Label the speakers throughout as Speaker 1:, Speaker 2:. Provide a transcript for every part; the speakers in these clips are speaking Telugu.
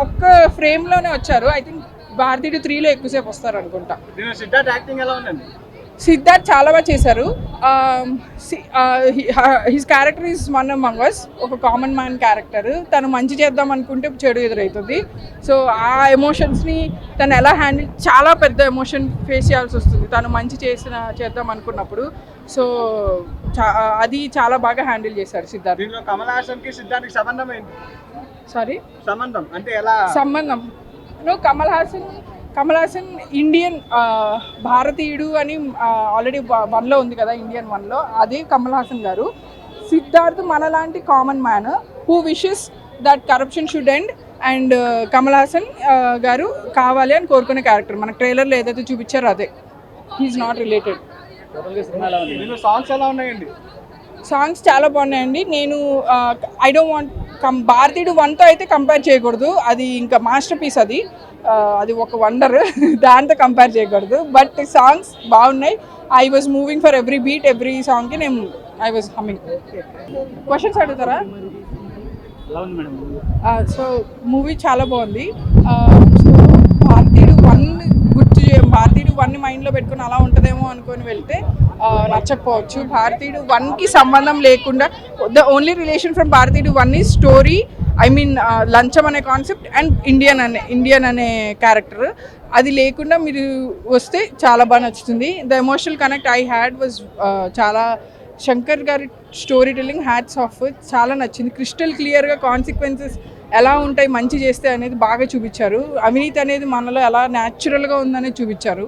Speaker 1: ఒక్క ఫ్రేమ్లోనే వచ్చారు. ఐ థింక్ భారతీయుడు 3లో ఎక్కువసేపు వస్తారు అనుకుంటా. సిద్ధార్థ్ చాలా బాగా చేశారు. His character is one among us, ఒక కామన్ మ్యాన్ క్యారెక్టర్. తను మంచి చేద్దాం అనుకుంటే చెడు ఎదురవుతుంది. సో ఆ ఎమోషన్స్ని తను ఎలా హ్యాండిల్, చాలా పెద్ద ఎమోషన్ ఫేస్ చేయాల్సి వస్తుంది తను మంచి చేద్దాం అనుకున్నప్పుడు. సో అది చాలా బాగా హ్యాండిల్ చేశారు సిద్ధార్థ్.
Speaker 2: కమల్ హాసన్ కి సిద్ధార్థ్ సంబంధం ఏంటి?
Speaker 1: సారీ,
Speaker 2: సంబంధం అంటే ఎలా
Speaker 1: సంబంధం? కమల్ హాసన్ ఇండియన్ భారతీయుడు అని ఆల్రెడీ 1లో ఉంది కదా, ఇండియన్ 1లో, అదే కమల్ హాసన్ గారు. సిద్ధార్థ్ మనలాంటి common man who wishes that corruption should end, and Kamal Haasan గారు కావాలి అని కోరుకునే క్యారెక్టర్. మన ట్రైలర్లో ఏదైతే చూపించారో అదే. He's not related.
Speaker 2: సాంగ్స్ ఎలా ఉన్నాయండి?
Speaker 1: సాంగ్స్ చాలా బాగున్నాయండి. నేను ఐ డోంట్ వాంట్ భారతీయుడు 1తో అయితే కంపేర్ చేయకూడదు, అది ఇంకా మాస్టర్ పీస్. అది ఒక వండర్, దాంతో కంపేర్ చేయకూడదు. బట్ సాంగ్స్ బాగున్నాయి. I was moving for every beat, every సాంగ్కి నేను ఐ వాజ్ హమ్మింగ్. క్వశ్చన్స్ అడుగుతారా? సో మూవీ చాలా బాగుంది. సో భారతీయుడు 1ని మైండ్లో పెట్టుకుని అలా ఉంటుందేమో అనుకొని వెళ్తే నచ్చకపోవచ్చు. భారతీయుడు 1కి సంబంధం లేకుండా, ద ఓన్లీ రిలేషన్ ఫ్రమ్ భారతీయుడు 1 ఈజ్ స్టోరీ, ఐ మీన్ లంచం అనే కాన్సెప్ట్ అండ్ ఇండియన్ అనే క్యారెక్టర్. అది లేకుండా మీరు వస్తే చాలా బాగా నచ్చుతుంది. The emotional connect I had was చాలా, శంకర్ గారి స్టోరీ టెల్లింగ్ హ్యాట్స్ ఆఫ్, చాలా నచ్చింది. క్రిస్టల్ క్లియర్గా కాన్సిక్వెన్సెస్ ఎలా ఉంటాయి మంచి చేస్తే అనేది బాగా చూపించారు. అవినీతి అనేది మనలో ఎలా న్యాచురల్గా ఉందనేది చూపించారు.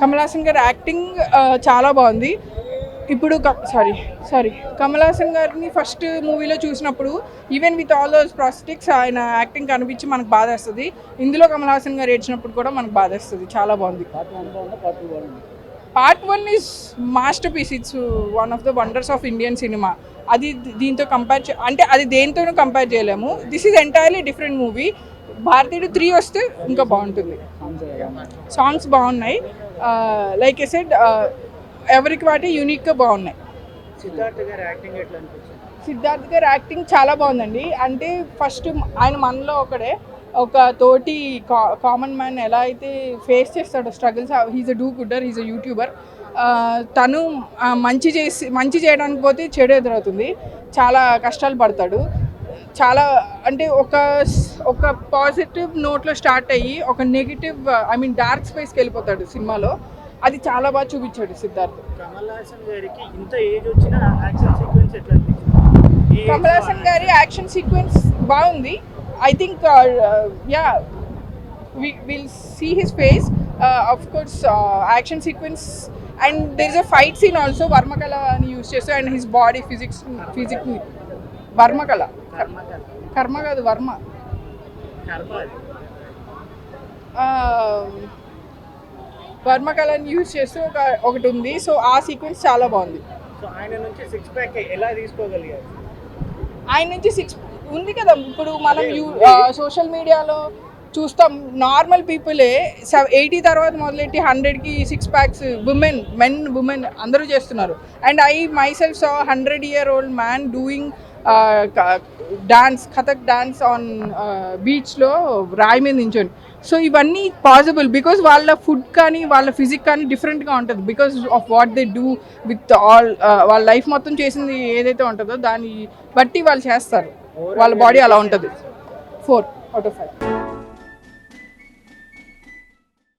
Speaker 1: కమల్ హాసన్ గారి యాక్టింగ్ చాలా బాగుంది. ఇప్పుడు కమల్ హాసన్ గారిని ఫస్ట్ మూవీలో చూసినప్పుడు ఈవెన్ విత్ ఆల్ దోస్ ప్రాస్టిక్స్ ఆయన యాక్టింగ్ కనిపించి మనకు బాధేస్తుంది. ఇందులో కమల్ హాసన్ గారు ఏడ్చినప్పుడు కూడా మనకు బాధేస్తుంది. చాలా బాగుంది. Part 1 is masterpiece. It's one of the wonders of Indian cinema. అది దీంతో కంపేర్ అంటే అది దేంతోనూ కంపేర్ చేయలేము. This is entirely different movie. Bharateeyudu 3 వస్తే ఇంకా బాగుంటుంది. సాంగ్స్ బాగున్నాయి. లైక్ ఐ సెడ్, ఎవరికి వాటి యూనిక్గా బాగున్నాయి. సిద్ధార్థ్ గారి యాక్టింగ్ చాలా బాగుందండి. అంటే ఫస్ట్ ఆయన మనలో ఒక తోటి కామన్ మ్యాన్ ఎలా అయితే ఫేస్ చేస్తాడో struggles, he's a do gooder, he's a YouTuber. తను మంచి చేయడానికి పోతే చెడు ఎదురవుతుంది, చాలా కష్టాలు పడతాడు. చాలా అంటే ఒక పాజిటివ్ నోట్లో స్టార్ట్ అయ్యి ఒక నెగిటివ్, ఐ మీన్ డార్క్ స్పేస్కి వెళ్ళిపోతాడు సినిమాలో. అది చాలా బాగా చూపించాడు సిద్ధార్థ్.
Speaker 2: కమల్ హాసన్ గారికి ఇంత ఏజ్ వచ్చిన యాక్షన్ సీక్వెన్స్ ఎట్లా?
Speaker 1: కమల్ హాసన్ గారి యాక్షన్ సీక్వెన్స్ బాగుంది. I think we'll see his face. Of course, action sequence, and there is a fight scene also. Varmakala ani use chestu, and his body physics Varmakala. Karma kadu Varma. Varmakala ni use chestu ఒకటి ఉంది. సో ఆ సీక్వెన్స్ చాలా బాగుంది.
Speaker 2: సో ఆయన నుంచి 6 ప్యాక్ ఎలా తీసుకోగలిగారు?
Speaker 1: ఆయన నుంచి 6 ఉంది కదా. ఇప్పుడు మనం సోషల్ మీడియాలో చూస్తాం, నార్మల్ పీపులే 80 తర్వాత మొదలెట్టి 100కి 6 ప్యాక్స్ ఉమెన్ అందరూ చేస్తున్నారు. And I my self saw 100-year-old man doing dance, Kathak dance on బీచ్లో రాయి మీద నించొని. సో ఇవన్నీ పాసిబుల్ బికాజ్ వాళ్ళ ఫుడ్ కానీ వాళ్ళ ఫిజిక్ కానీ డిఫరెంట్గా ఉంటుంది, because of what they do with all. వాళ్ళ లైఫ్ మొత్తం చేసింది ఏదైతే ఉంటుందో దాన్ని బట్టి వాళ్ళు చేస్తారు. వాళ్ళ బాడీ అలా ఉంటుంది. 4 out of 5.